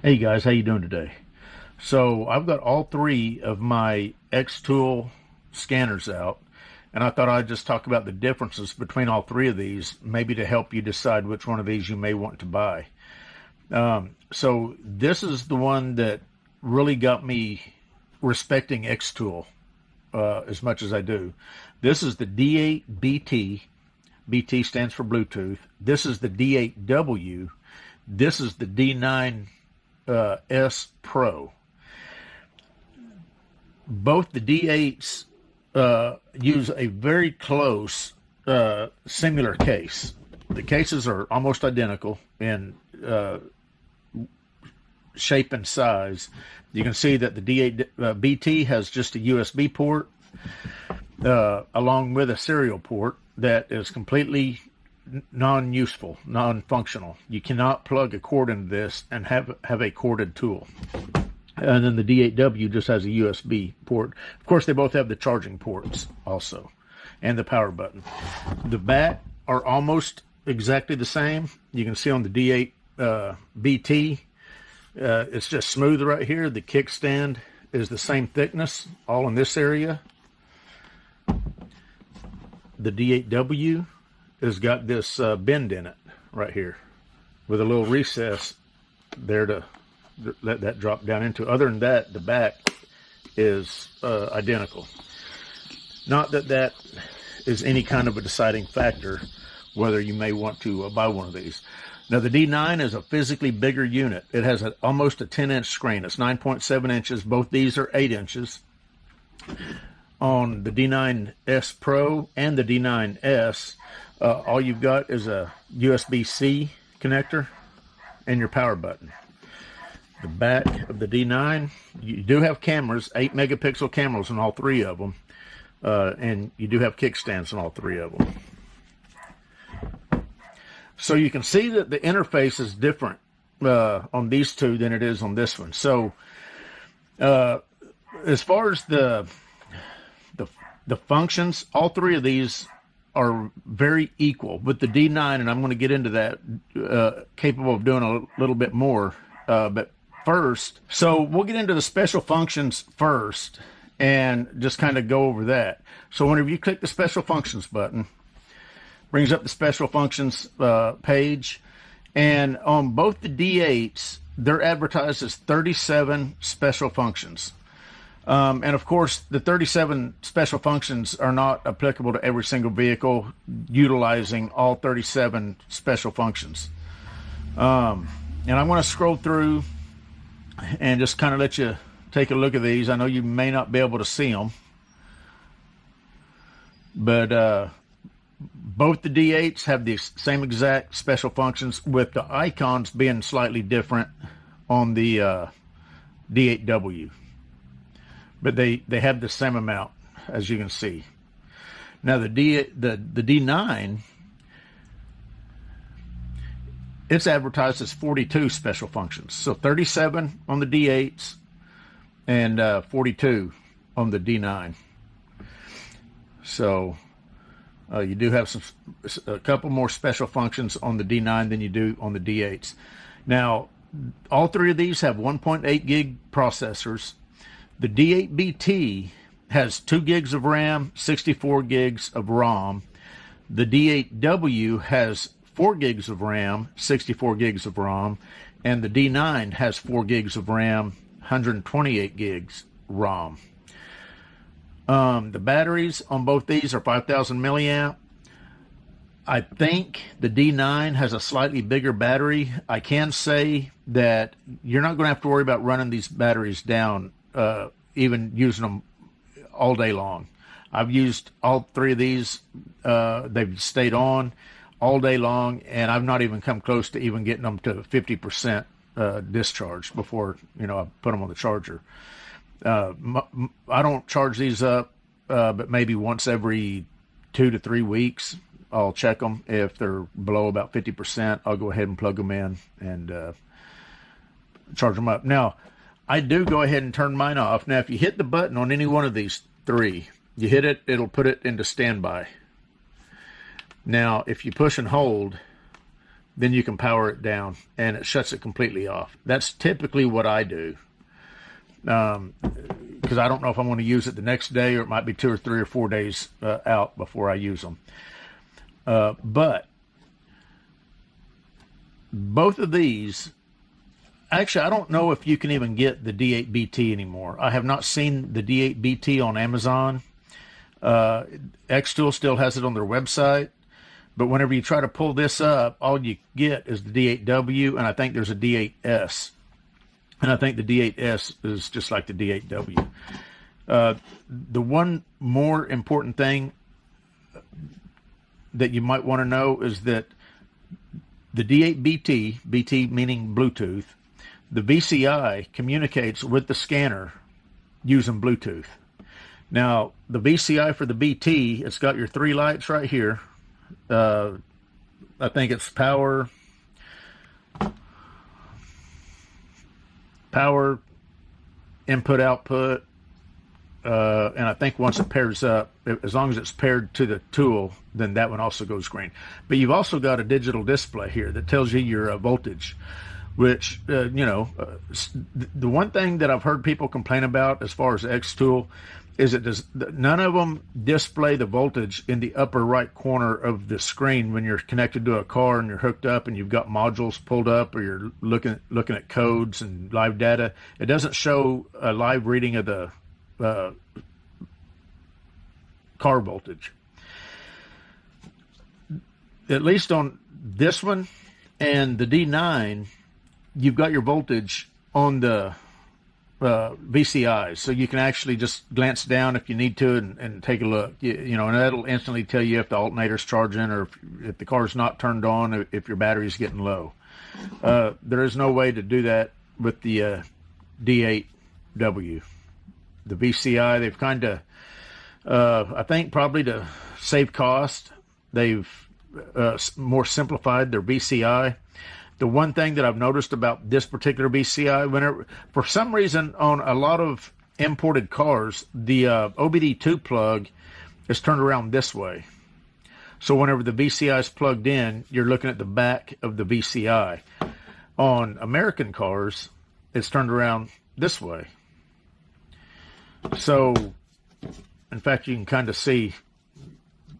Hey guys, how you doing today? So I've got all three of my Xtool scanners out, and I thought I'd just talk about the differences between all three of these, maybe to help you decide which one of these you may want to buy. So this is the one that really got me respecting Xtool as much as I do. This is the D8BT. BT stands for Bluetooth. This is the D8W. This is the D9S Pro. Both the D8s use a very close similar case. The cases are almost identical in shape and size. You can see that the D8BT has just a USB port along with a serial port that is completely non-useful, non-functional. You cannot plug a cord into this and have a corded tool. And then the D8W just has a USB port. Of course, they both have the charging ports also, and the power button. The back are almost exactly the same. You can see on the D8BT, it's just smooth right here. The kickstand is the same thickness, all in this area. The D8W has got this bend in it right here with a little recess there to let that drop down into. Other than that, the back is identical. Not that that is any kind of a deciding factor whether you may want to buy one of these. Now the D9 is a physically bigger unit. It has almost a 10-inch screen. It's 9.7 inches. Both these are 8 inches. On the D9S Pro and the D9S, all you've got is a USB-C connector and your power button. The back of the D9, you do have cameras, 8 megapixel cameras on all three of them, and you do have kickstands on all three of them. So you can see that the interface is different on these two than it is on this one. So as far as the functions, all three of these are very equal. With the D9, and I'm going to get into that, capable of doing a little bit more. But first, so we'll get into the special functions first and just kind of go over that. So whenever you click the special functions button, brings up the special functions page. And on both the D8s, they're advertised as 37 special functions. And of course, the 37 special functions are not applicable to every single vehicle utilizing all 37 special functions. And I'm going to scroll through and just kind of let you take a look at these. I know you may not be able to see them, but both the D8s have the same exact special functions, with the icons being slightly different on the D8W. But they have the same amount, as you can see. Now the D9, it's advertised as 42 special functions. So 37 on the D8s and 42 on the D9. So you do have a couple more special functions on the D9 than you do on the D8s. Now, all three of these have 1.8 gig processors. The D8BT has 2 gigs of RAM, 64 gigs of ROM. The D8W has 4 gigs of RAM, 64 gigs of ROM. And the D9 has 4 gigs of RAM, 128 gigs ROM. The batteries on both these are 5,000 milliamp. I think the D9 has a slightly bigger battery. I can say that you're not going to have to worry about running these batteries down, even using them all day long. I've used all three of these. They've stayed on all day long, and I've not even come close to even getting them to 50% discharge before I put them on the charger. I don't charge these up, but maybe once every 2 to 3 weeks, I'll check them. If they're below about 50%, I'll go ahead and plug them in and charge them up. Now, I do go ahead and turn mine off. Now, if you hit the button on any one of these three, you hit it, it'll put it into standby. Now, if you push and hold, then you can power it down and it shuts it completely off. That's typically what I do. Because I don't know if I'm going to use it the next day, or it might be 2 or 3 or 4 days out before I use them. But both of these, actually, I don't know if you can even get the D8BT anymore. I have not seen the D8BT on Amazon. Xtool still has it on their website. But whenever you try to pull this up, all you get is the D8W, and I think there's a D8S. And I think the D8S is just like the D8W. The one more important thing that you might want to know is that the D8BT, BT meaning Bluetooth, the VCI communicates with the scanner using Bluetooth. Now, the VCI for the BT, it's got your 3 lights right here. I think it's power, input, output, and I think once it pairs up, as long as it's paired to the tool, then that one also goes green. But you've also got a digital display here that tells you your voltage, which, the one thing that I've heard people complain about as far as Xtool is none of them display the voltage in the upper right corner of the screen when you're connected to a car and you're hooked up and you've got modules pulled up, or you're looking at codes and live data. It doesn't show a live reading of the car voltage. At least on this one and the D9, you've got your voltage on the VCIs, so you can actually just glance down if you need to and take a look. And that'll instantly tell you if the alternator's charging, or if the car's not turned on, if your battery's getting low. There is no way to do that with the D8W. The VCI, they've kind of, I think probably to save cost, they've more simplified their VCI. The one thing that I've noticed about this particular VCI, for some reason on a lot of imported cars, the OBD2 plug is turned around this way. So whenever the VCI is plugged in, you're looking at the back of the VCI. On American cars, it's turned around this way. So, in fact, you can kind of see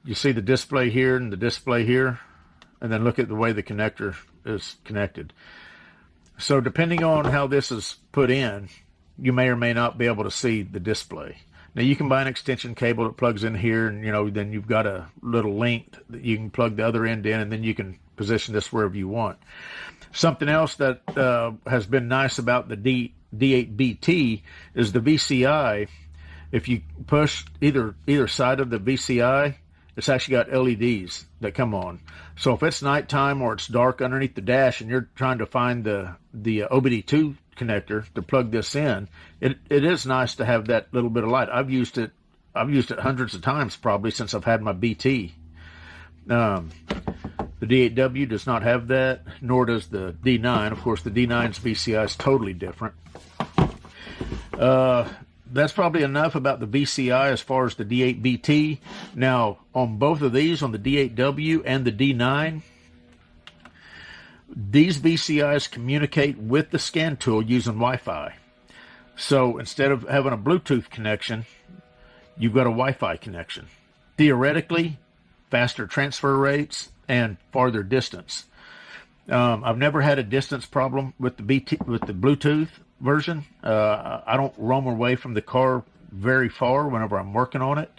the display here and the display here, and then look at the way the connector is connected. So depending on how this is put in, you may or may not be able to see the display. Now you can buy an extension cable that plugs in here, and then you've got a little link that you can plug the other end in, and then you can position this wherever you want. Something else that has been nice about the D8BT is the VCI. If you push either side of the VCI, it's actually got LEDs that come on. So if it's nighttime or it's dark underneath the dash and you're trying to find the OBD2 connector to plug this in, it is nice to have that little bit of light. I've used it hundreds of times probably since I've had my BT. The D8W does not have that, nor does the D9. Of course, the D9's VCI is totally different. That's probably enough about the VCI as far as the D8BT. Now, on both of these, on the D8W and the D9, these VCIs communicate with the scan tool using Wi-Fi. So instead of having a Bluetooth connection, you've got a Wi-Fi connection. Theoretically, faster transfer rates and farther distance. I've never had a distance problem with the Bluetooth version. I don't roam away from the car very far whenever I'm working on it.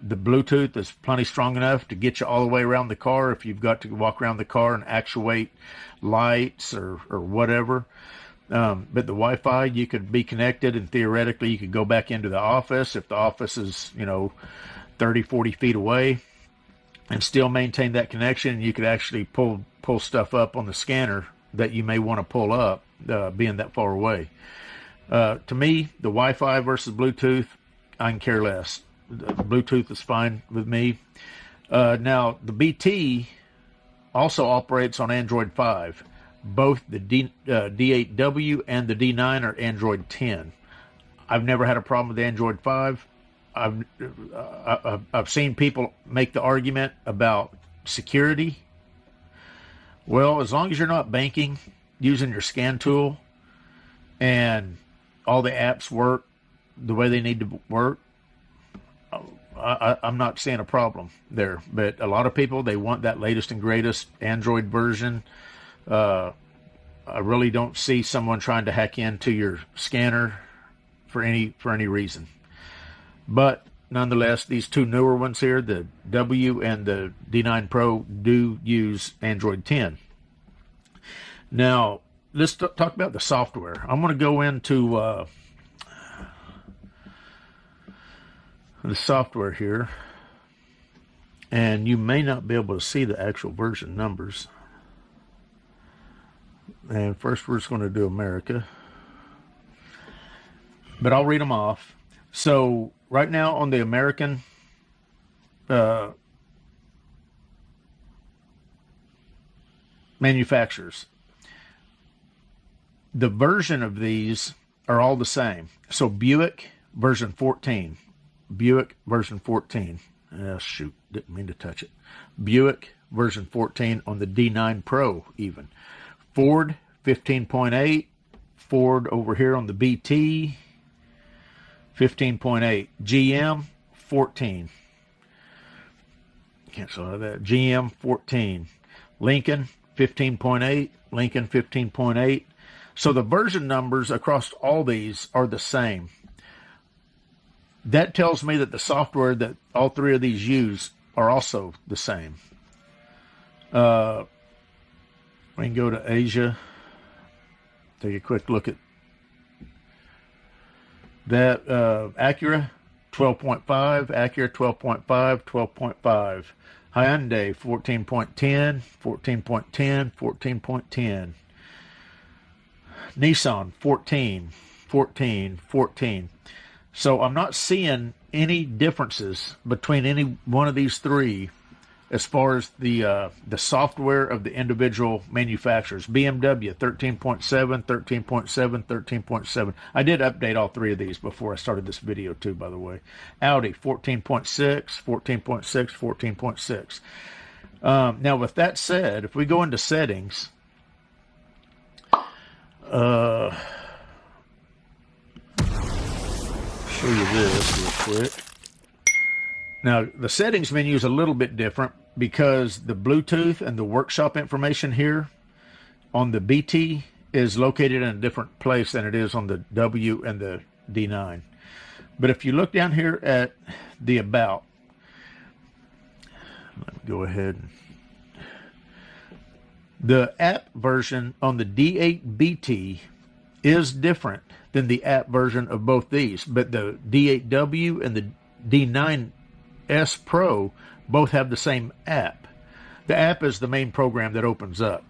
The Bluetooth is plenty strong enough to get you all the way around the car if you've got to walk around the car and actuate lights or whatever. But the Wi-Fi, you could be connected, and theoretically you could go back into the office if the office is 30, 40 feet away, and still maintain that connection. You could actually pull stuff up on the scanner that you may want to pull up, being that far away. To me, the Wi-Fi versus Bluetooth, I can care less. The Bluetooth is fine with me. Now, the BT also operates on Android 5. Both the D8W and the D9 are Android 10. I've never had a problem with Android 5. I've seen people make the argument about security. Well, as long as you're not banking using your scan tool and all the apps work the way they need to work, I'm not seeing a problem there. But a lot of people, they want that latest and greatest Android version. I really don't see someone trying to hack into your scanner for any reason. But nonetheless, these two newer ones here, the W and the D9 Pro, do use Android 10. Now, let's talk about the software. I'm going to go into the software here, and you may not be able to see the actual version numbers. And first we're just going to do America, but I'll read them off. So right now on the American manufacturers, the version of these are all the same. So Buick version 14, Buick version 14. Shoot, didn't mean to touch it. Buick version 14 on the D9 Pro even. Ford 15.8. Ford over here on the BT 15.8. GM 14. Cancel out of that. GM 14. Lincoln 15.8. Lincoln 15.8. So the version numbers across all these are the same. That tells me that the software that all three of these use are also the same. We can go to Asia. Take a quick look at that. Acura 12.5, Acura 12.5, 12.5. Hyundai 14.10, 14.10, 14.10. Nissan 14, 14, 14. So I'm not seeing any differences between any one of these three as far as the software of the individual manufacturers. BMW 13.7, 13.7, 13.7. I did update all three of these before I started this video too, by the way. Audi 14.6, 14.6, 14.6. Now with that said, if we go into settings, show you this real quick. Now, the settings menu is a little bit different because the Bluetooth and the workshop information here on the BT is located in a different place than it is on the W and the D9. But if you look down here at the About, let me go ahead. The app version on the D8BT is different than the app version of both these, but the D8W and the D9S Pro both have the same app. The app is the main program that opens up.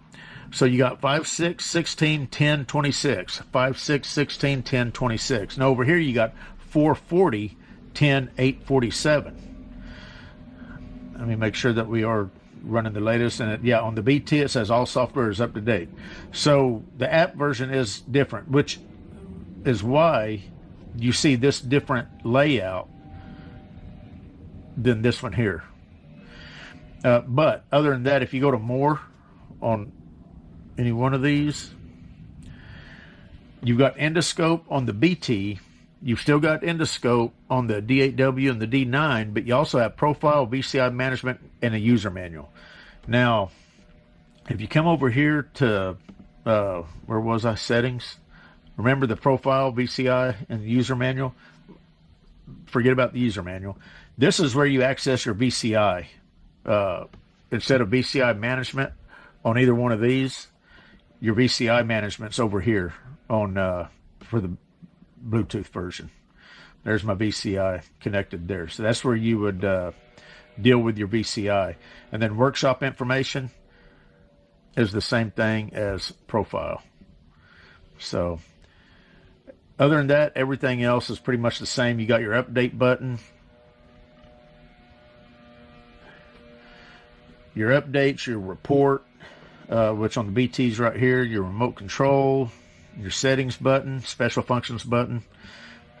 So you got 5, 6, 16, 10, 26. 5, 6, 16, 10, 26. And over here you got 440, 10, 847. Let me make sure that we are running the latest. And yeah, on the BT it says all software is up to date. So the app version is different, which is why you see this different layout than this one here. But other than that, if you go to more on any one of these, you've got endoscope on the BT. You've still got endoscope on the D8W and the D9, but you also have profile, VCI management, and a user manual. Now, if you come over here to, where was I, settings? Remember the profile, VCI, and the user manual? Forget about the user manual. This is where you access your VCI. Instead of VCI management on either one of these, your VCI management's over here on for the Bluetooth version. There's my VCI connected there. So that's where you would deal with your VCI. And then workshop information is the same thing as profile. So other than that, everything else is pretty much the same. You got your update button. Your updates, your report, which on the BT's right here, your remote control, your settings button, special functions button.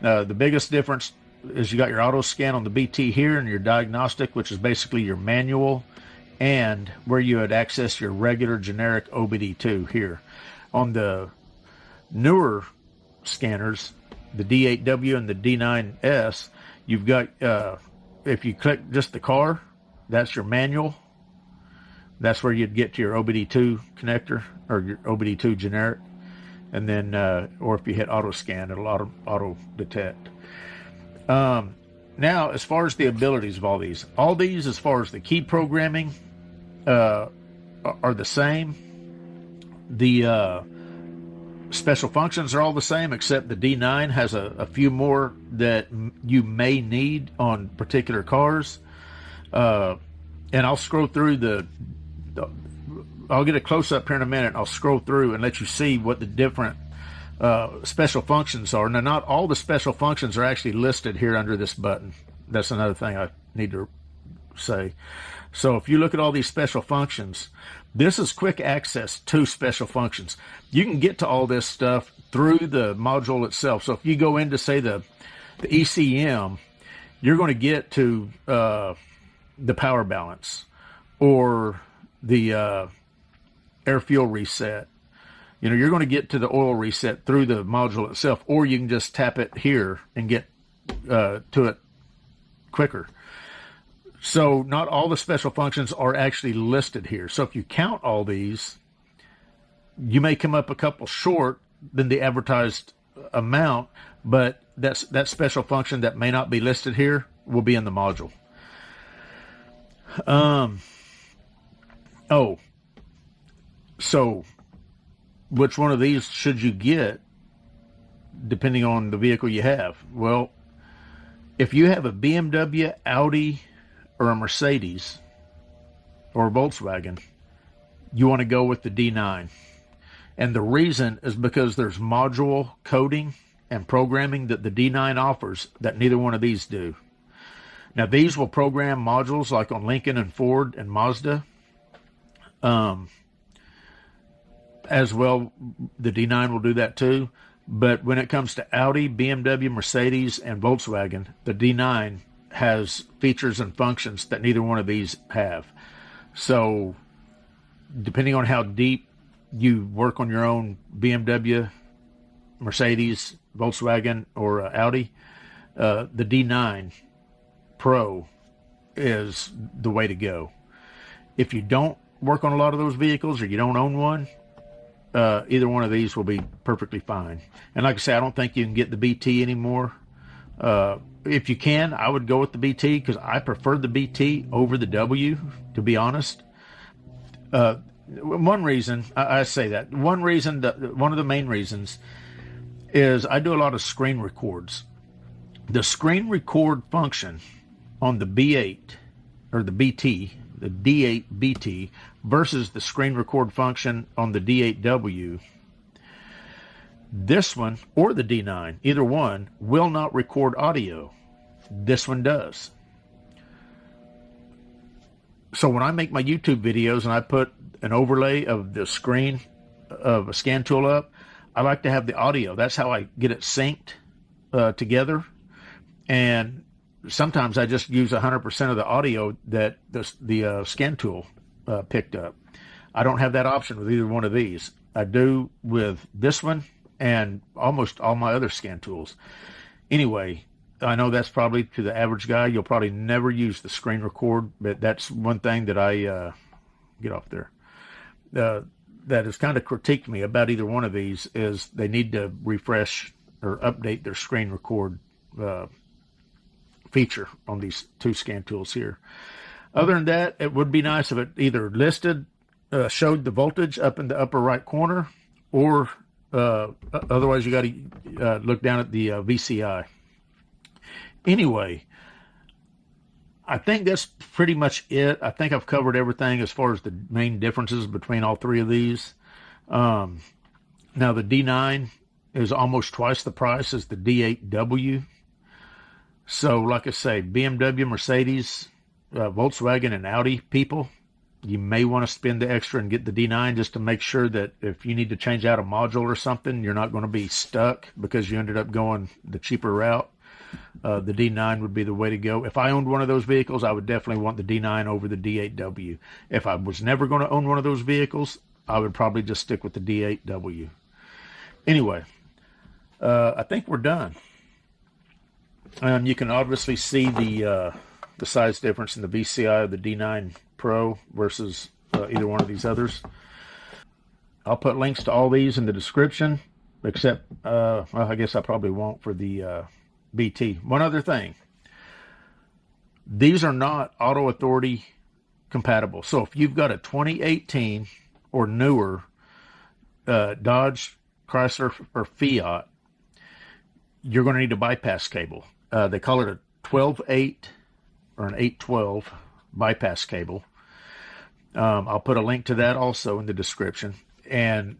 The biggest difference is you got your auto scan on the BT here and your diagnostic, which is basically your manual and where you would access your regular generic OBD2 here. On the newer scanners, the D8W and the D9S, you've got, if you click just the car, that's your manual. That's where you'd get to your OBD2 connector or your OBD2 generic. And then, or if you hit auto scan, it'll auto detect. Now, as far as the abilities of all these, as far as the key programming, are the same. The special functions are all the same, except the D9 has a few more that you may need on particular cars. And I'll scroll through I'll get a close-up here in a minute. I'll scroll through and let you see what the different special functions are. Now, not all the special functions are actually listed here under this button. That's another thing I need to say. So if you look at all these special functions, this is quick access to special functions. You can get to all this stuff through the module itself. So if you go into, say, the ECM, you're going to get to the power balance or the air fuel reset. You know, you're going to get to the oil reset through the module itself, or you can just tap it here and get to it quicker. So not all the special functions are actually listed here. So if you count all these, you may come up a couple short than the advertised amount, but that special function that may not be listed here will be in the module. So which one of these should you get depending on the vehicle you have? Well, if you have a BMW, Audi, or a Mercedes or a Volkswagen, you want to go with the D9. And the reason is because there's module coding and programming that the D9 offers that neither one of these do. Now, these will program modules like on Lincoln and Ford and Mazda. As well, the D9 will do that too. But when it comes to Audi, BMW, Mercedes, and Volkswagen, the D9 has features and functions that neither one of these have. So depending on how deep you work on your own BMW, Mercedes, Volkswagen, or Audi, the D9 Pro is the way to go. If you don't work on a lot of those vehicles or you don't own one, either one of these will be perfectly fine. And like I say, I don't think you can get the BT anymore. If you can, I would go with the BT because I prefer the BT over the W, to be honest. One reason, I say that, one of the main reasons is I do a lot of screen records. The screen record function on the B8 or the BT, the D8BT, versus the screen record function on the D8W, this one or the D9, either one, will not record audio. This one does. So when I make my YouTube videos and I put an overlay of the screen of a scan tool up, I like to have the audio. That's how I get it synced together. And sometimes I just use 100% of the audio that the scan tool picked up. I don't have that option with either one of these. I do with this one and almost all my other scan tools. Anyway, I know that's probably to the average guy, you'll probably never use the screen record, but that's one thing that I get off there. That has kind of critiqued me about either one of these is they need to refresh or update their screen record feature on these two scan tools here. Other than that, it would be nice if it either listed, showed the voltage up in the upper right corner, or otherwise you got to look down at the VCI. Anyway, I think that's pretty much it. I think I've covered everything as far as the main differences between all three of these. Now, the D9 is almost twice the price as the D8W. So, like I say, BMW, Mercedes, Volkswagen, and Audi people, you may want to spend the extra and get the D9 just to make sure that if you need to change out a module or something, you're not going to be stuck because you ended up going the cheaper route. the D9 would be the way to go. If I owned one of those vehicles, I would definitely want the D9 over the D8W. If I was never going to own one of those vehicles, I would probably just stick with the D8W. Anyway, I think we're done. You can obviously see the size difference in the VCI of the D9 Pro versus either one of these others. I'll put links to all these in the description, except, well, I guess I probably won't for the BT. One other thing. These are not Auto Authority compatible. So if you've got a 2018 or newer Dodge, Chrysler, or Fiat, you're going to need a bypass cable. They call it a 12-8 or an 812 bypass cable. I'll put a link to that also in the description. And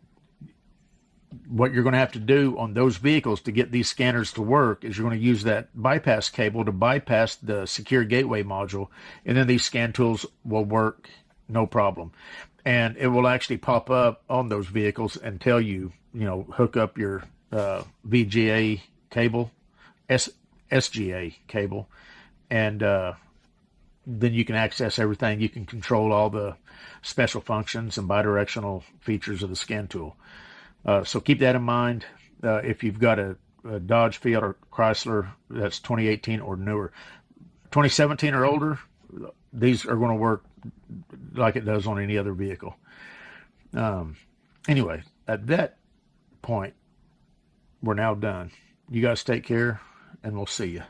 what you're going to have to do on those vehicles to get these scanners to work is you're going to use that bypass cable to bypass the secure gateway module, and then these scan tools will work no problem. And it will actually pop up on those vehicles and tell you, hook up your VGA cable, SGA cable, and then you can access everything. You can control all the special functions and bidirectional features of the scan tool. So keep that in mind if you've got a Dodge, Fiat, or Chrysler that's 2018 or newer. 2017 or older, these are going to work like it does on any other vehicle. Anyway, at that point, we're now done. You guys take care, and we'll see you.